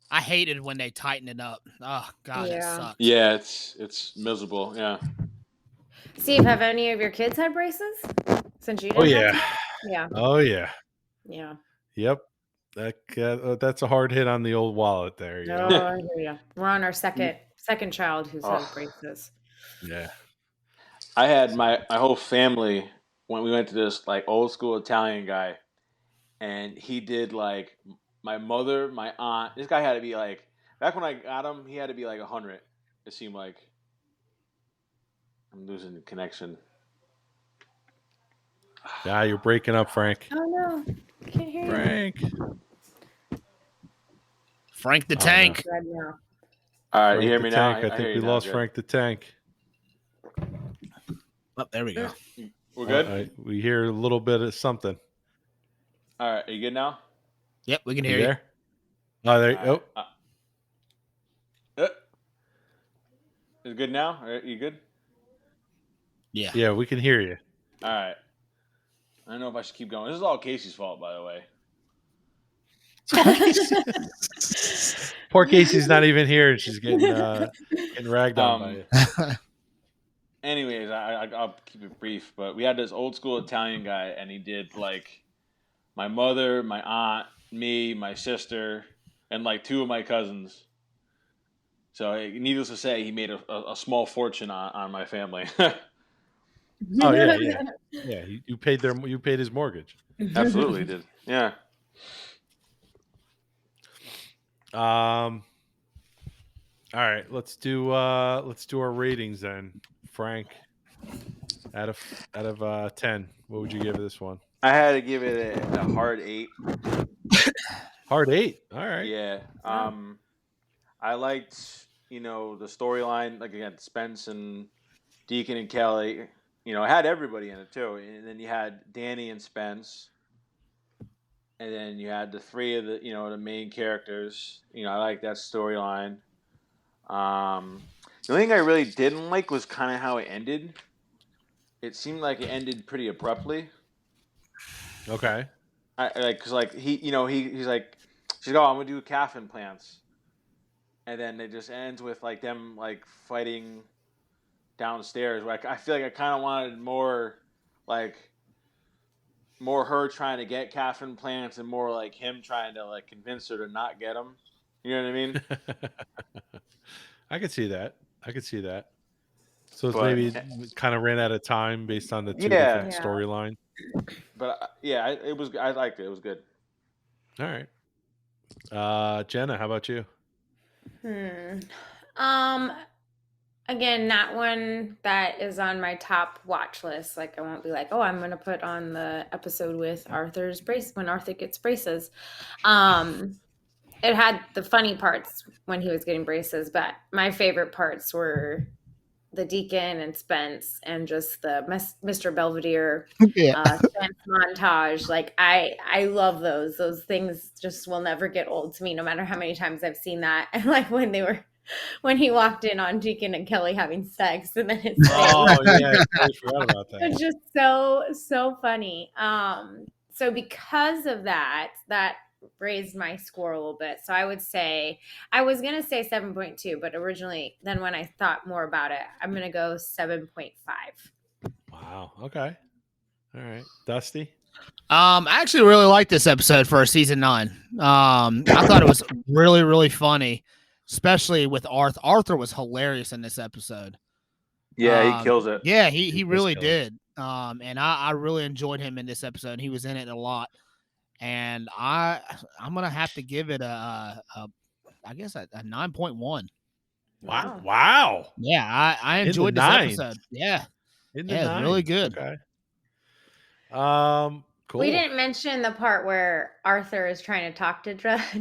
I hated when they tighten it up. Oh God, it sucks. Yeah, it's miserable. Yeah. Steve, have any of your kids had braces since you didn't? Yeah. Oh yeah. Yeah. Yep. That's a hard hit on the old wallet there. I hear you. We're on our second child who's had braces. Yeah. I had my whole family when we went to this like old school Italian guy, and he did like my mother, my aunt. This guy had to be like, back when I got him, he had to be like 100. It seemed like. I'm losing the connection. Yeah, you're breaking up, Frank. Oh no, can't hear you. Frank the Tank. No. All right, you hear me now? I think we lost Frank the Tank. Oh, there we go. We're good? We hear a little bit of something. All right, are you good now? Yep, we can hear you. There? Oh, there you go. Is it good now? Are you good? Yeah. Yeah, we can hear you. All right. I don't know if I should keep going. This is all Casey's fault, by the way. Poor Casey's not even here, and she's getting ragged on by it. Anyways, I'll keep it brief. But we had this old school Italian guy, and he did like my mother, my aunt, me, my sister, and like 2 of my cousins. So needless to say, he made a small fortune on my family. Oh yeah. You paid his mortgage. Absolutely did. Yeah. All right, let's do our ratings then. Frank, out of 10, what would you give this one? I had to give it a hard 8. Hard 8. All right. Yeah. I liked, the storyline, like again, Spence and Deacon and Kelly. It had everybody in it too. And then you had Danny and Spence. And then you had the 3 of the main characters. I like that storyline. The only thing I really didn't like was kind of how it ended. It seemed like it ended pretty abruptly. Okay. Because he's like, she's like, oh, I'm gonna do calf implants, and then it just ends with like them like fighting downstairs. Like I feel like I kind of wanted more her trying to get calf implants and more like him trying to like convince her to not get them. You know what I mean? I could see that. So maybe kind of ran out of time based on the two different storylines. But it was. I liked it. It was good. All right. Jenna, how about you? Again, not one that is on my top watch list. Like I won't be like, oh, I'm gonna put on the episode with Arthur's brace when Arthur gets braces. It had the funny parts when he was getting braces, but my favorite parts were the Deacon and Spence and just the Mr. Belvedere Spence montage. Like I love those. Those things just will never get old to me, no matter how many times I've seen that. And like when he walked in on Deacon and Kelly having sex, and then his I forgot about that. It's just so funny. So because of that raised my score a little bit. So I would say, I was going to say 7.2, but originally, then when I thought more about it, I'm going to go 7.5. Wow. Okay. All right. Dusty? I actually really liked this episode for season 9. I thought it was really, really funny, especially with Arthur. Arthur was hilarious in this episode. Yeah, he kills it. Yeah, he really did. And I really enjoyed him in this episode. He was in it a lot. And I'm gonna have to give it a 9.1. Wow. Yeah, I enjoyed this episode. Yeah, in the 9s. Really good. Okay. Cool. We didn't mention the part where Arthur is trying to talk to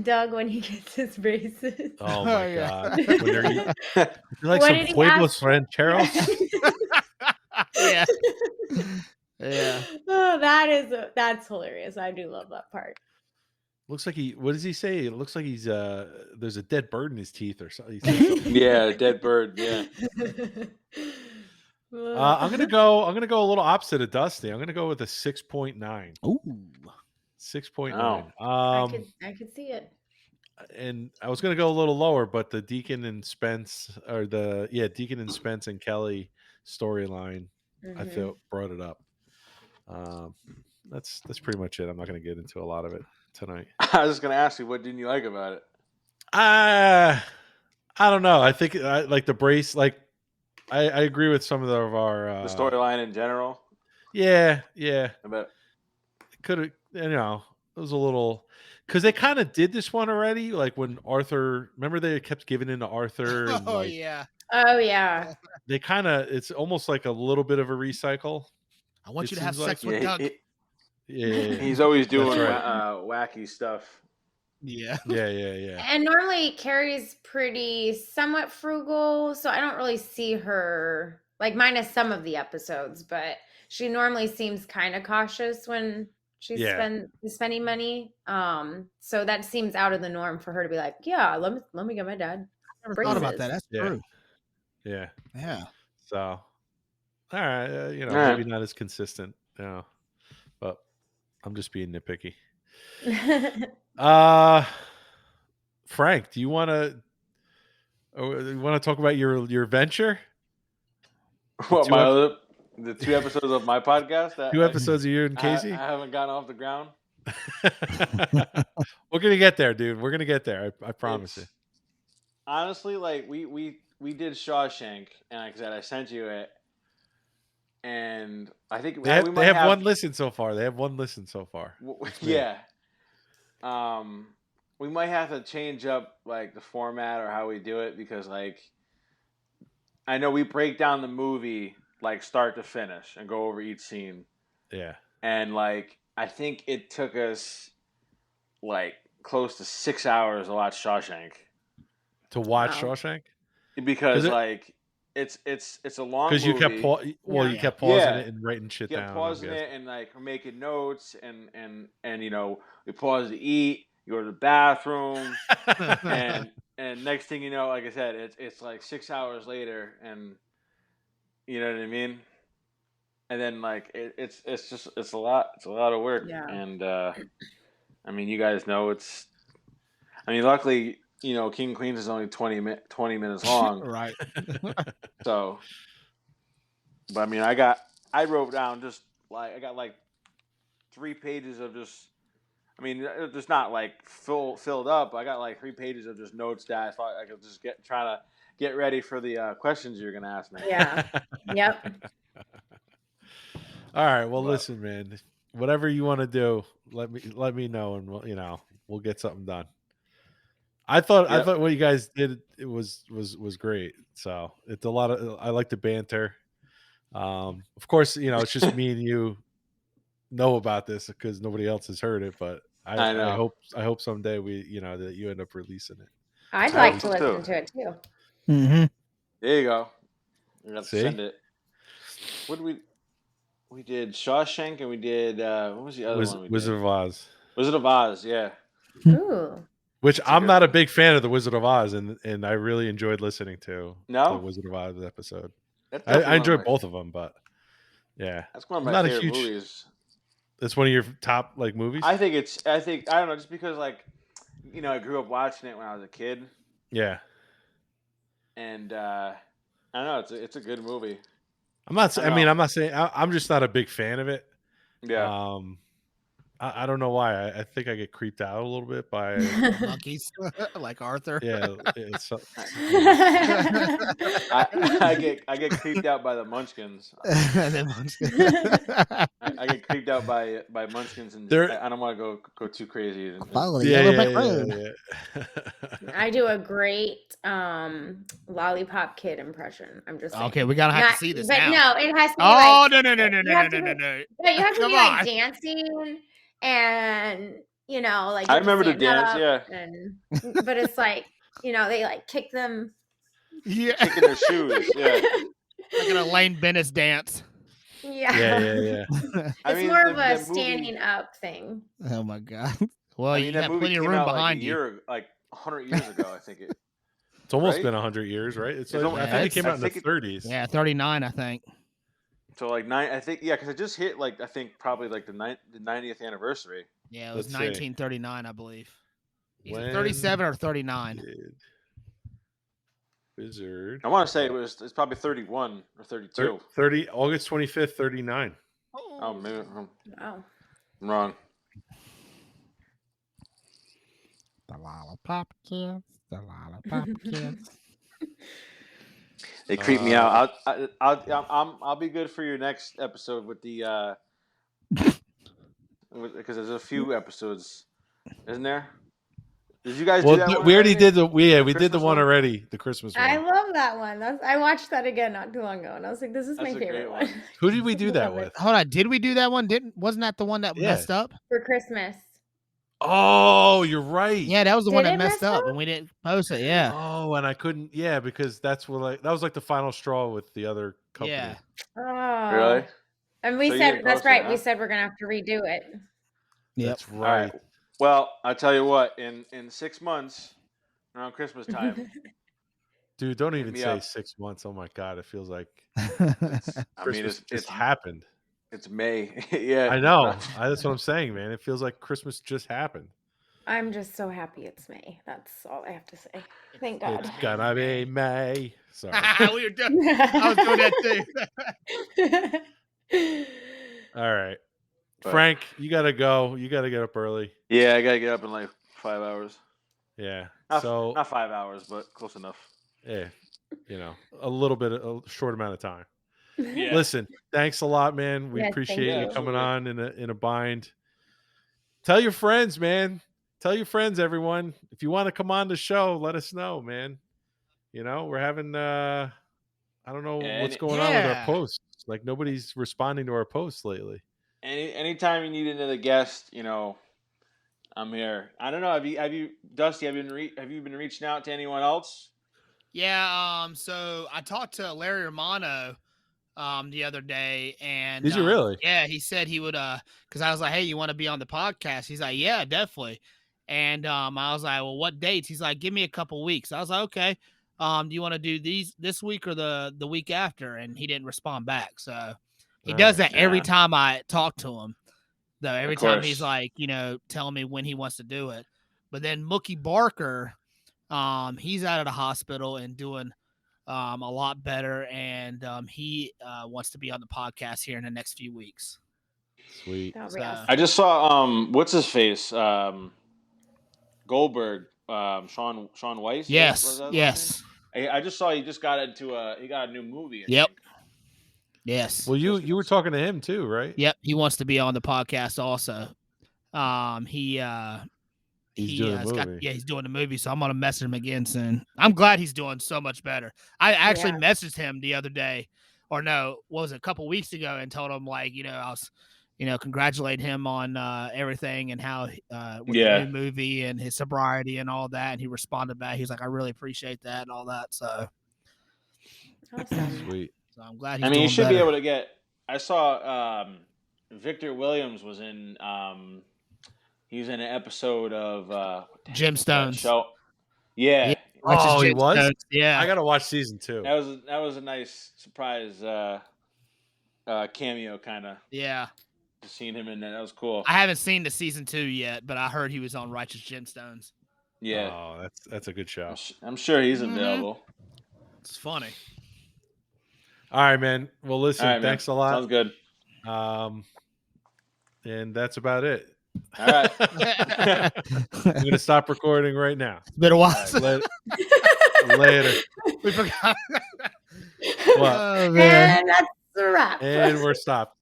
Doug when he gets his braces. Oh my god! You're like some Pueblos rancheros. Yeah. Yeah. Oh, that's hilarious. I do love that part. Looks like what does he say? It looks like he's there's a dead bird in his teeth or something. Yeah, dead bird. Yeah. I'm gonna go a little opposite of Dusty. I'm gonna go with a 6.9. Ooh. 6.9. I could see it. And I was gonna go a little lower, but the Deacon and Spence Deacon and Spence and Kelly storyline, I feel brought it up. That's pretty much it. I'm not going to get into a lot of it tonight. I was just going to ask you, what didn't you like about it? I don't know. I think like the brace. Like I agree with some of our the storyline in general. Yeah. I bet it could have. It was a little because they kind of did this one already. Like when Arthur, remember they kept giving in to Arthur. And Oh yeah. They kind of. It's almost like a little bit of a recycle. I want you to have sex with Doug. Yeah. He's always doing wacky stuff. Yeah. And normally Carrie's pretty somewhat frugal, so I don't really see her, like, minus some of the episodes, but she normally seems kind of cautious when she's spending money. So that seems out of the norm for her to be like, yeah, let me get my dad. I never thought about that. That's true. Yeah. So, all right, maybe not as consistent, but I'm just being nitpicky. Frank, do you want to talk about your venture? What, the 2 episodes of my podcast? 2 episodes of you and Casey? I haven't gotten off the ground. We're gonna get there, dude. We're gonna get there. I promise you. Honestly, like we did Shawshank, and like I said, I sent you it, and I think they have one listen so far. They have one listen so far. Yeah. We might have to change up like the format or how we do it because like I know we break down the movie like start to finish and go over each scene. Yeah. And like I think it took us like close to 6 hours to watch Shawshank. To watch Shawshank? Because like it's a long movie. Because you kept you kept pausing it and writing shit down. Kept pausing it and like we're making notes and you know we pause to eat, you go to the bathroom, and next thing you know, like I said, it's like 6 hours later, and you know what I mean. And then like it's a lot of work, and I mean you guys know it's. I mean, luckily, you know, King of Queens is only 20 minutes long. Right. So, but I mean, I wrote down just like, I got like 3 pages of just, I mean, it's not like filled up. I got like 3 pages of just notes that I thought I could just try to get ready for the questions you're going to ask me. Yeah. Yep. All right. Well, listen, man, whatever you want to do, let me know, and we'll get something done. I thought what you guys did was great. So it's a lot of, I like the banter. Of course, it's just me and you know about this because nobody else has heard it. But I hope someday that you end up releasing it. I'd like to listen to it too. Mm-hmm. There you go. We have to send it. What did we did Shawshank and we did what was the other one? Wizard of Oz. Wizard of Oz, yeah. Ooh. Which I'm not a big fan of the Wizard of Oz, and I really enjoyed listening to the Wizard of Oz episode. I enjoyed both of them, but yeah, that's one of my favorite movies. That's one of your top like movies. I think I don't know, just because like I grew up watching it when I was a kid. Yeah, and I don't know, it's a good movie. I'm not saying I'm just not a big fan of it. Yeah. I don't know why. I think I get creeped out a little bit by monkeys, like Arthur. Yeah, I get creeped out by the Munchkins. I get creeped out by Munchkins, and I don't want to go too crazy. Follow the yellow brick road. I do a great Lollipop Kid impression. I'm just saying. Okay. We gotta have to see this. But now. No, it has to be. Oh, no! But you have to be like dancing. And like I remember the dance, but it's like they like kick them, kicking their shoes, like an Elaine Bennis dance. Yeah. It's more of a standing up thing. Oh my god! Well, you have plenty of room behind you. Like 100 years ago, I think it. It's almost been 100 years, right? I think it came out in the 30s. Yeah, 39, I think. So like 9, I think, because it just hit like I think probably like the 90th anniversary. Yeah, it was 1939, I believe. Either 37 or 39. Wizard. I want to say it's probably 31 or 32. August 25th, 39. Oh, maybe. Wow. I'm wrong. The Lollipop Kids. They creep me out. I'll be good for your next episode with the because there's a few episodes, isn't there? Did you guys do that one? We already did we did the one already, the Christmas one. I love that one. I watched that again not too long ago, and I was like, "This is my favorite one." Who did we do that with? Hold on, did we do that one? Wasn't that the one that messed up for Christmas? Oh, you're right. Yeah, that was the one that messed up, and we didn't post it. Yeah. Oh, and I couldn't. Yeah, because that was like the final straw with the other company. Yeah. Oh, really? And we said that's right. We said we're gonna have to redo it. Yep. That's right. All right. Well, I tell you what. In 6 months, around Christmas time. Dude, don't even say 6 months. Oh my god, it feels like it's happened. It's May. Yeah. I know. That's what I'm saying, man. It feels like Christmas just happened. I'm just so happy it's May. That's all I have to say. Thank God. It's gonna be May. Sorry. We were done. I was doing that too. All right. Frank, you gotta go. You gotta get up early. Yeah, I gotta get up in like 5 hours. Yeah. Not 5 hours, but close enough. Yeah. A short amount of time. Yeah. Listen, thanks a lot, man. We Yes, appreciate thank you you. coming on in a bind. Tell your friends, man. Tell your friends, everyone. If you want to come on the show, let us know, man. We're having I don't know what's going on with our Yeah. posts. Like nobody's responding to our posts lately. Anytime you need another guest, I'm here. I don't know. Have you Dusty? Have you been reaching out to anyone else? Yeah. So I talked to Larry Romano the other day, and Did you really? Yeah, he said he would because I was like, hey, you want to be on the podcast? He's like, yeah, definitely. And I was like, well, what dates? He's like, give me a couple weeks. I was like, okay. Do you want to do this week or the week after? And he didn't respond back. So he does that every time I talk to him. Though every time he's like, telling me when he wants to do it. But then Mookie Barker, he's out of the hospital and doing a lot better, and he wants to be on the podcast here in the next few weeks. Sweet. That'll be awesome. I just saw what's his face, Goldberg, Sean Weiss. Yes. I just saw he just got he got a new movie. Yep. Yes. Well, you were talking to him too, right? Yep. He wants to be on the podcast also. He's doing the movie. He's doing the movie, so I'm gonna message him again soon. I'm glad he's doing so much better. I actually messaged him the other day, or no, what was it, a couple weeks ago, and told him I was, congratulate him on everything and how with the new movie and his sobriety and all that. And he responded back. He's like, I really appreciate that and all that. So awesome. Sweet. So I'm glad he's I mean, you should better. be able to get. I saw Victor Williams was in. He was in an episode of Gemstones. Show. Yeah. Oh, he was. Yeah. I gotta watch season 2. That was a nice surprise cameo, kind of. Yeah. Just seeing him in there, that was cool. I haven't seen the season 2 yet, but I heard he was on Righteous Gemstones. Yeah. Oh, that's a good show. I'm sure he's available. It's funny. All right, man. Well, listen, thanks a lot. Sounds good. And that's about it. All right. I'm gonna stop recording right now. It's been a while. Right, later. We forgot. What? Oh, man. And that's a wrap. And we're stopped.